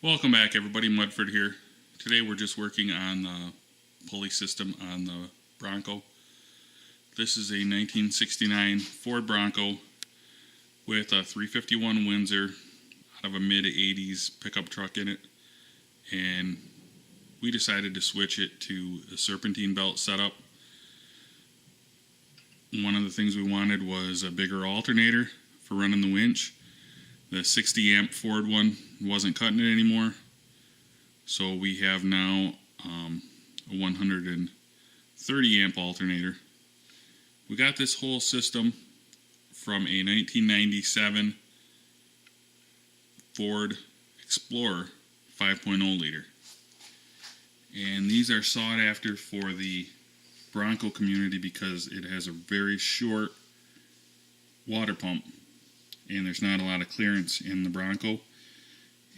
Welcome back, everybody. Mudford here. Today we're just working on the pulley system on the Bronco. This is a 1969 Ford Bronco with a 351 Windsor out of a mid-80s pickup truck in it. And we decided to switch it to a Serpentine belt setup. One of the things we wanted was a bigger alternator for running the winch. The 60 amp Ford one wasn't cutting it anymore, so we have now a 130 amp alternator. We got this whole system from a 1997 Ford Explorer 5.0 liter, and these are sought after for the Bronco community because it has a very short water pump. And there's not a lot of clearance in the Bronco,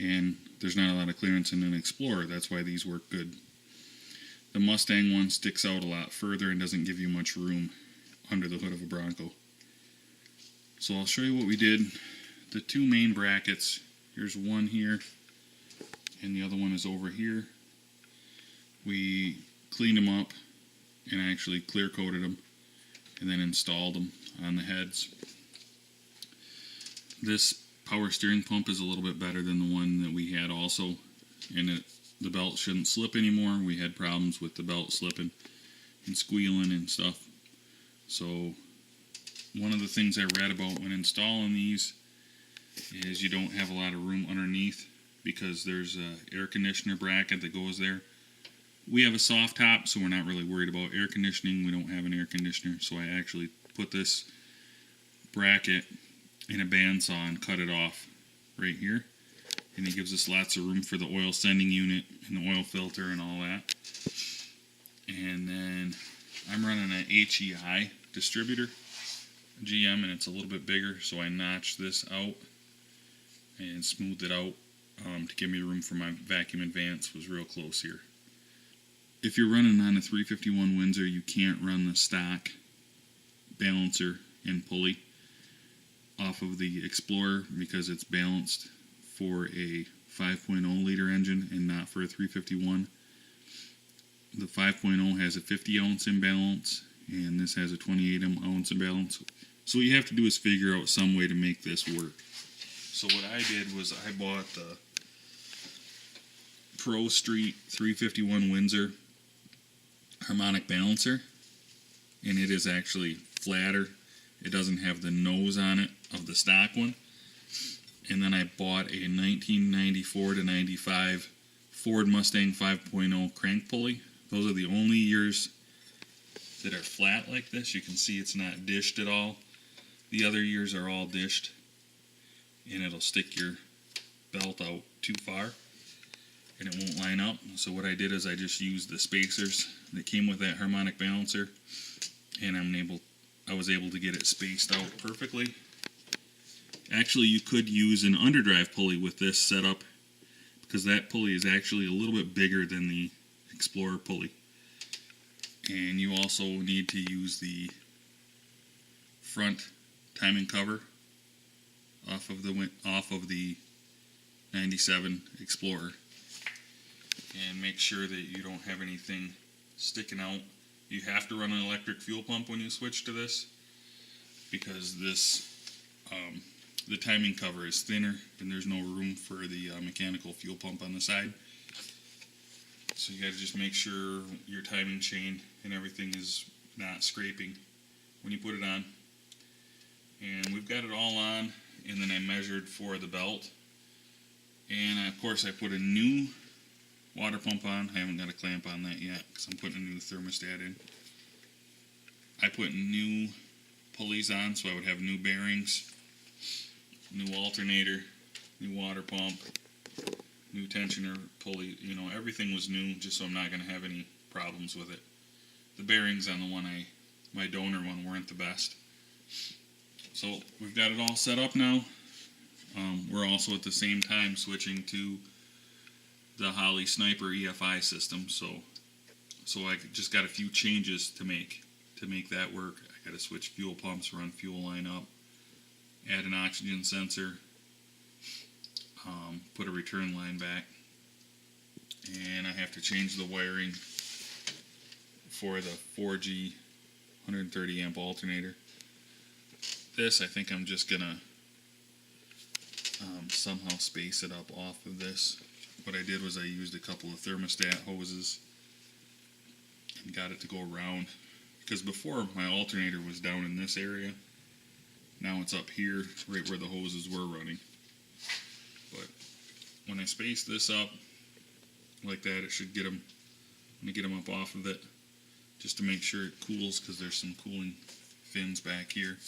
and there's not a lot of clearance in an Explorer. That's why these work good. The Mustang one sticks out a lot further and doesn't give you much room under the hood of a Bronco. So I'll show you what we did. The two main brackets, here's one here, and the other one is over here. We cleaned them up and actually clear coated them and then installed them on the heads. This power steering pump is a little bit better than the one that we had also, and the belt shouldn't slip anymore. We had problems with the belt slipping and squealing and stuff. So one of the things I read about when installing these is you don't have a lot of room underneath because there's an air conditioner bracket that goes there. We have a soft top, so we're not really worried about air conditioning. We don't have an air conditioner, so I actually put this bracket in a bandsaw and cut it off right here, and it gives us lots of room for the oil sending unit and the oil filter and all that. And then I'm running an HEI distributor, GM, and it's a little bit bigger, so I notched this out and smoothed it out to give me room for my vacuum advance. Was real close here. If you're running on a 351 Windsor, you can't run the stock balancer and pulley off of the Explorer because it's balanced for a 5.0 liter engine and not for a 351. The 5.0 has a 50 ounce imbalance and this has a 28 ounce imbalance. So what you have to do is figure out some way to make this work. So what I did was I bought the Pro Street 351 Windsor harmonic balancer, and it is actually flatter. It doesn't have the nose on it of the stock one. And then I bought a 1994 to 95 Ford Mustang 5.0 crank pulley. Those are the only years that are flat like this. You can see it's not dished at all. The other years are all dished, and it'll stick your belt out too far and it won't line up. So what I did is I just used the spacers that came with that harmonic balancer, and I was able to get it spaced out perfectly. Actually, you could use an underdrive pulley with this setup because that pulley is actually a little bit bigger than the Explorer pulley. And you also need to use the front timing cover off of the 97 Explorer, and make sure that you don't have anything sticking out. You have to run an electric fuel pump when you switch to this because this the timing cover is thinner and there's no room for the mechanical fuel pump on the side. So you got to just make sure your timing chain and everything is not scraping when you put it on. And we've got it all on, and then I measured for the belt. And of course I put a new water pump on. I haven't got a clamp on that yet because I'm putting a new thermostat in. I put new pulleys on so I would have new bearings, new alternator, new water pump, new tensioner pulley. You know, everything was new just so I'm not going to have any problems with it. The bearings on the one my donor one weren't the best. So we've got it all set up now. We're also at the same time switching to the Holley Sniper EFI system, so I just got a few changes to make that work. I got to switch fuel pumps, run fuel line up, add an oxygen sensor, put a return line back, and I have to change the wiring for the 4G 130 amp alternator. This, I think I'm just gonna somehow space it up off of this. What I did was I used a couple of thermostat hoses and got it to go around, because before my alternator was down in this area. Now it's up here, right where the hoses were running. But when I space this up like that, it should get them. I'm gonna get them up off of it just to make sure it cools, because there's some cooling fins back here.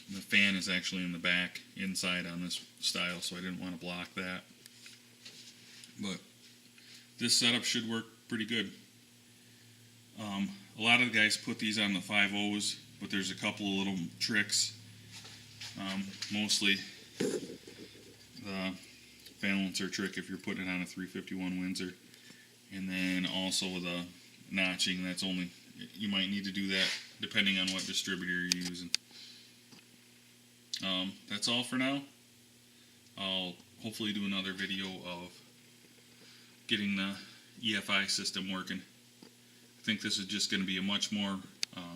And the fan is actually in the back inside on this style, so I didn't want to block that. But this setup should work pretty good. A lot of the guys put these on the 5.0s, but there's a couple of little tricks. Mostly the balancer trick if you're putting it on a 351 Windsor, and then also the notching. That's only, you might need to do that depending on what distributor you're using. That's all for now. I'll hopefully do another video of getting the EFI system working. I think this is just going to be a much more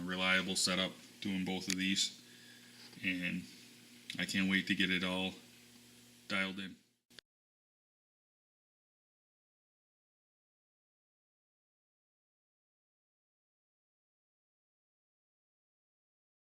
reliable setup doing both of these, and I can't wait to get it all dialed in.